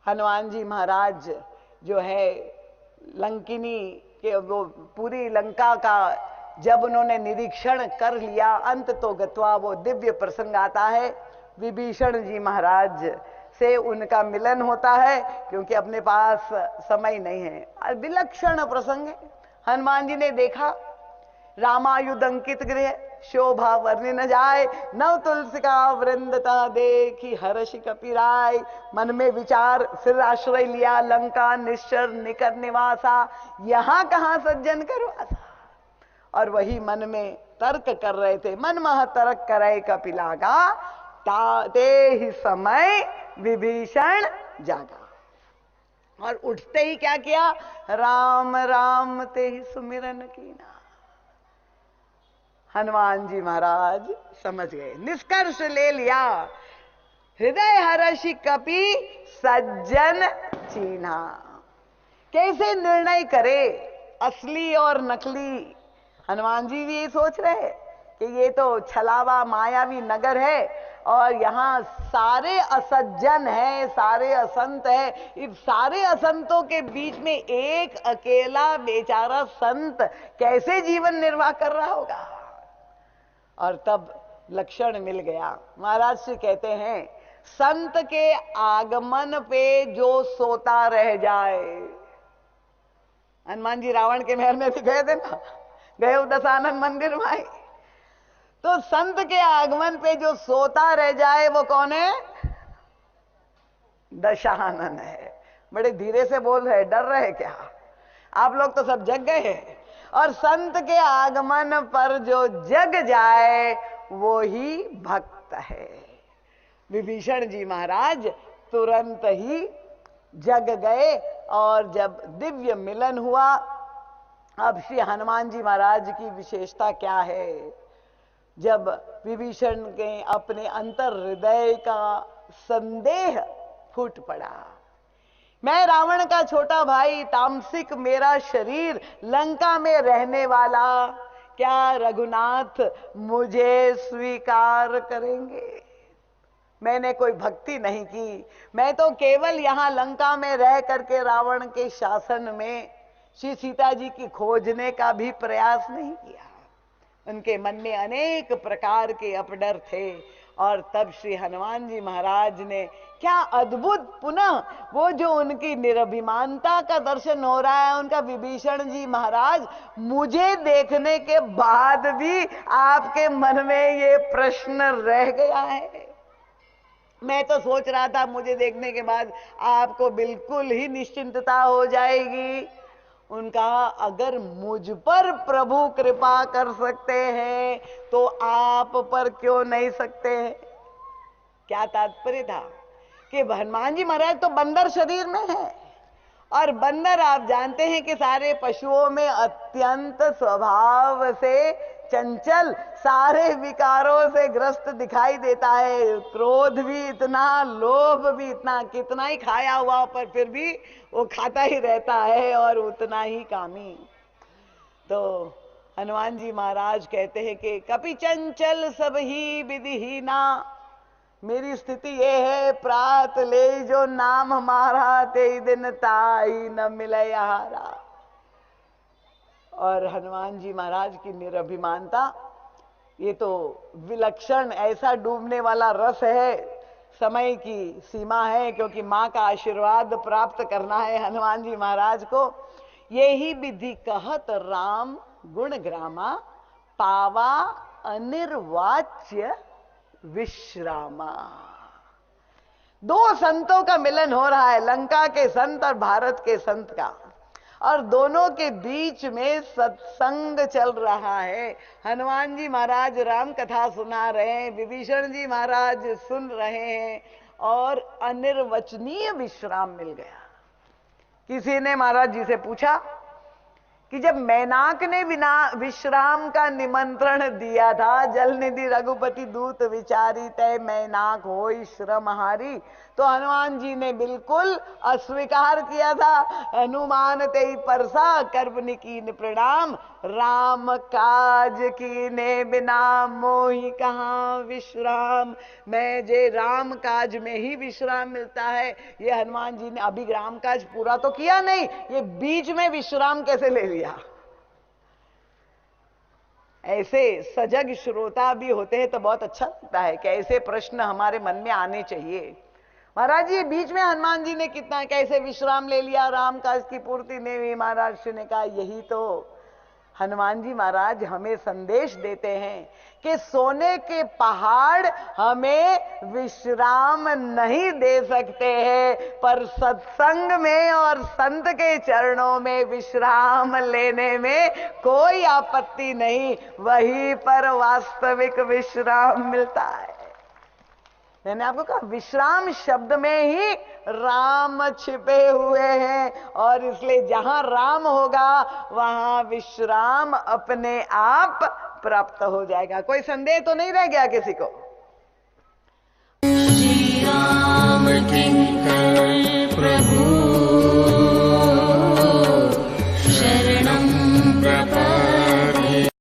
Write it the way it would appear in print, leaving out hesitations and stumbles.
हनुमान जी महाराज जो है लंकिनी के वो पूरी लंका का जब उन्होंने निरीक्षण कर लिया, अंत तो गत्वा वो दिव्य प्रसंग आता है। विभीषण जी महाराज से उनका मिलन होता है क्योंकि अपने पास समय नहीं है। विलक्षण प्रसंग है। हनुमान जी ने देखा रामायुध अंकित गृह, शोभा वर्णि न जाए, नव तुलसिका वृंदता देखी हर्ष कपिराय। मन में विचार, फिर आश्रय लिया लंका निश्चर निकट निवासा, यहां कहां सज्जन करो आसा। और वही मन में तर्क कर रहे थे, मन मह तर्क करे कपिलागा, ताते ही समय विभीषण जागा। और उठते ही क्या किया, राम राम ते ही सुमिरन कीना। हनुमान जी महाराज समझ गए, निष्कर्ष ले लिया, हृदय हर्षि कपि सज्जन चीन्हा। कैसे निर्णय करे असली और नकली। हनुमान जी भी ये सोच रहे कि ये तो छलावा मायावी नगर है और यहाँ सारे असज्जन हैं, सारे असंत हैं। इस सारे असंतों के बीच में एक अकेला बेचारा संत कैसे जीवन निर्वाह कर रहा होगा। और तब लक्षण मिल गया। महाराज से कहते हैं, संत के आगमन पे जो सोता रह जाए। हनुमान जी रावण के महल में भी गए थे ना, गए दशानन मंदिर में आए। तो संत के आगमन पे जो सोता रह जाए वो कौन है, दशानन है। बड़े धीरे से बोल रहे, डर रहे क्या आप लोग, तो सब जग गए हैं। और संत के आगमन पर जो जग जाए वो ही भक्त है। विभीषण जी महाराज तुरंत ही जग गए और जब दिव्य मिलन हुआ। अब श्री हनुमान जी महाराज की विशेषता क्या है, जब विभीषण के अपने अंतर हृदय का संदेह फूट पड़ा, मैं रावण का छोटा भाई, तामसिक मेरा शरीर, लंका में रहने वाला, क्या रघुनाथ मुझे स्वीकार करेंगे। मैंने कोई भक्ति नहीं की, मैं तो केवल यहां लंका में रह करके रावण के शासन में श्री सीता जी की खोजने का भी प्रयास नहीं किया। उनके मन में अनेक प्रकार के अपडर थे। और तब श्री हनुमान जी महाराज ने क्या अद्भुत, पुनः वो जो उनकी निरभिमानता का दर्शन हो रहा है उनका। विभीषण जी महाराज, मुझे देखने के बाद भी आपके मन में ये प्रश्न रह गया है। मैं तो सोच रहा था मुझे देखने के बाद आपको बिल्कुल ही निश्चिंतता हो जाएगी। उनका, अगर मुझ पर प्रभु कृपा कर सकते हैं तो आप पर क्यों नहीं सकते हैं। क्या तात्पर्य था कि हनुमान जी महाराज तो बंदर शरीर में है, और बंदर आप जानते हैं कि सारे पशुओं में अत्यंत स्वभाव से चंचल, सारे विकारों से ग्रस्त दिखाई देता है। क्रोध भी इतना, लोभ भी इतना, कितना ही खाया हुआ पर फिर भी वो खाता ही रहता है और उतना ही कामी। तो हनुमान जी महाराज कहते हैं कि कपि चंचल सब ही विधिहीना। मेरी स्थिति ये है, प्रात ले जो नाम हमारा, ते दिन ताई न मिले हारा। और हनुमान जी महाराज की निरभिमानता, ये तो विलक्षण, ऐसा डूबने वाला रस है। समय की सीमा है क्योंकि माँ का आशीर्वाद प्राप्त करना है हनुमान जी महाराज को। यही विधि कहत राम गुण ग्रामा, पावा अनिर्वाच्य विश्रामा। दो संतों का मिलन हो रहा है, लंका के संत और भारत के संत का, और दोनों के बीच में सत्संग चल रहा है। हनुमान जी महाराज राम कथा सुना रहे हैं, विभीषण जी महाराज सुन रहे हैं, और अनिर्वचनीय विश्राम मिल गया। किसी ने महाराज जी से पूछा कि जब मैनाक ने विश्राम का निमंत्रण दिया था, जल निधि रघुपति दूत विचारी तय मैनाक होई श्रमहारी, तो हनुमान जी ने बिल्कुल अस्वीकार किया था। हनुमान तेई परसा कर्म निकीन प्रणाम, राम काज कीने बिना मोहि कहाँ विश्राम। मैं जे राम काज में ही विश्राम मिलता है। ये हनुमान जी ने अभी राम काज पूरा तो किया नहीं, ये बीच में विश्राम कैसे ले लिया। ऐसे सजग श्रोता भी होते हैं तो बहुत अच्छा लगता है कि ऐसे प्रश्न हमारे मन में आने चाहिए। महाराज जी बीच में हनुमान जी ने कितना कैसे विश्राम ले लिया, राम काज की पूर्ति नहीं हुई। महाराज जी ने कहा यही तो हनुमान जी महाराज हमें संदेश देते हैं कि सोने के पहाड़ हमें विश्राम नहीं दे सकते हैं, पर सत्संग में और संत के चरणों में विश्राम लेने में कोई आपत्ति नहीं, वहीं पर वास्तविक विश्राम मिलता है। मैंने आपको कहा विश्राम शब्द में ही राम छिपे हुए हैं, और इसलिए जहां राम होगा वहां विश्राम अपने आप प्राप्त हो जाएगा। कोई संदेह तो नहीं रह गया किसी को?